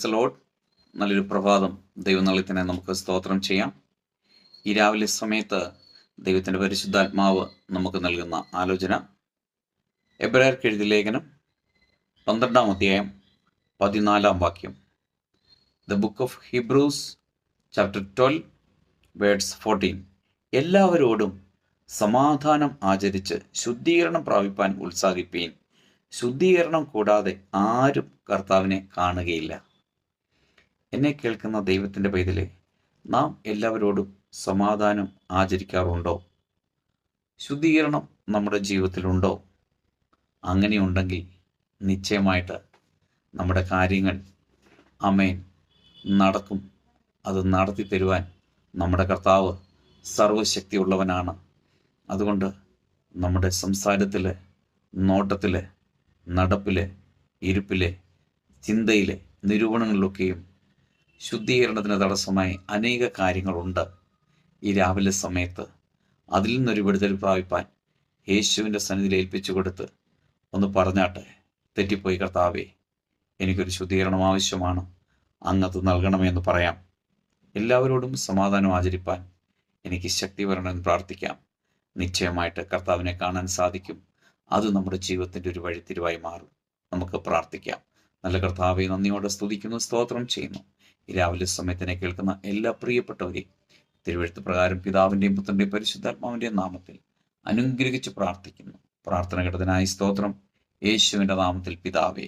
Praise the Lord. നല്ലൊരു പ്രഭാതം ദൈവനാളിനെ നമുക്ക് സ്തോത്രം ചെയ്യാം. ഈ രാവിലെ സമയത്ത് ദൈവത്തിൻ്റെ പരിശുദ്ധാത്മാവ് നമുക്ക് നൽകുന്ന ആലോചന എബ്രായർക്ക് എഴുതിയ ലേഖനം 12-ാം അധ്യായം 14-ാം വാക്യം. The book of Hebrews chapter 12 words 14. എല്ലാവരോടും സമാധാനം ആചരിച്ച് ശുദ്ധീകരണം പ്രാപിപ്പാൻ ഉത്സാഹിപ്പീൻ. ശുദ്ധീകരണം കൂടാതെ ആരും കർത്താവിനെ കാണുകയില്ല. എന്നെ കേൾക്കുന്ന ദൈവത്തിൻ്റെ പൈതലെ, നാം എല്ലാവരോടും സമാധാനം ആചരിക്കാറുണ്ടോ? ശുദ്ധീകരണം നമ്മുടെ ജീവിതത്തിലുണ്ടോ? അങ്ങനെയുണ്ടെങ്കിൽ നിശ്ചയമായിട്ട് നമ്മുടെ കാര്യങ്ങൾ ആമേൻ നടക്കും. അത് നടത്തി തരുവാൻ നമ്മുടെ കർത്താവ് സർവശക്തിയുള്ളവനാണ്. അതുകൊണ്ട് നമ്മുടെ സംസാരത്തിൽ, നോട്ടത്തിൽ, നടപ്പിൽ, ഇരിപ്പിൽ, ചിന്തയിലെ നിരൂപണങ്ങളിലൊക്കെയും ശുദ്ധീകരണത്തിന് തടസ്സമായി അനേക കാര്യങ്ങളുണ്ട്. ഈ രാവിലെ സമയത്ത് അതിൽ നിന്നൊരു വിടുതൽ പ്രാപിപ്പാൻ യേശുവിൻ്റെ സന്നിധിയിൽ ഏൽപ്പിച്ചു കൊടുത്ത് ഒന്ന് പറഞ്ഞാട്ടെ, തെറ്റിപ്പോയി കർത്താവേ, എനിക്കൊരു ശുദ്ധീകരണം ആവശ്യമാണ്, അങ്ങത് നൽകണമെന്ന് പറയാം. എല്ലാവരോടും സമാധാനം ആചരിപ്പാൻ എനിക്ക് ശക്തി വരണമെന്ന് പ്രാർത്ഥിക്കാം. നിശ്ചയമായിട്ട് കർത്താവിനെ കാണാൻ സാധിക്കും. അത് നമ്മുടെ ജീവിതത്തിൻ്റെ ഒരു വഴിത്തിരിവായി മാറും. നമുക്ക് പ്രാർത്ഥിക്കാം. നല്ല കർത്താവെ, നന്ദിയോടെ സ്തുതിക്കുന്നു, സ്തോത്രം ചെയ്യുന്നു. ഈ രാവിലെ സമയത്തിനെ കേൾക്കുന്ന എല്ലാ പ്രിയപ്പെട്ടവരെയും തിരുവെഴുത്ത് പ്രകാരം പിതാവിൻ്റെയും പുത്രൻ്റെയും പരിശുദ്ധാത്മാവിൻ്റെയും നാമത്തിൽ അനുഗ്രഹിച്ച് പ്രാർത്ഥിക്കുന്നു. പ്രാർത്ഥന കേട്ടതിനായി സ്തോത്രം. യേശുവിൻ്റെ നാമത്തിൽ പിതാവേ,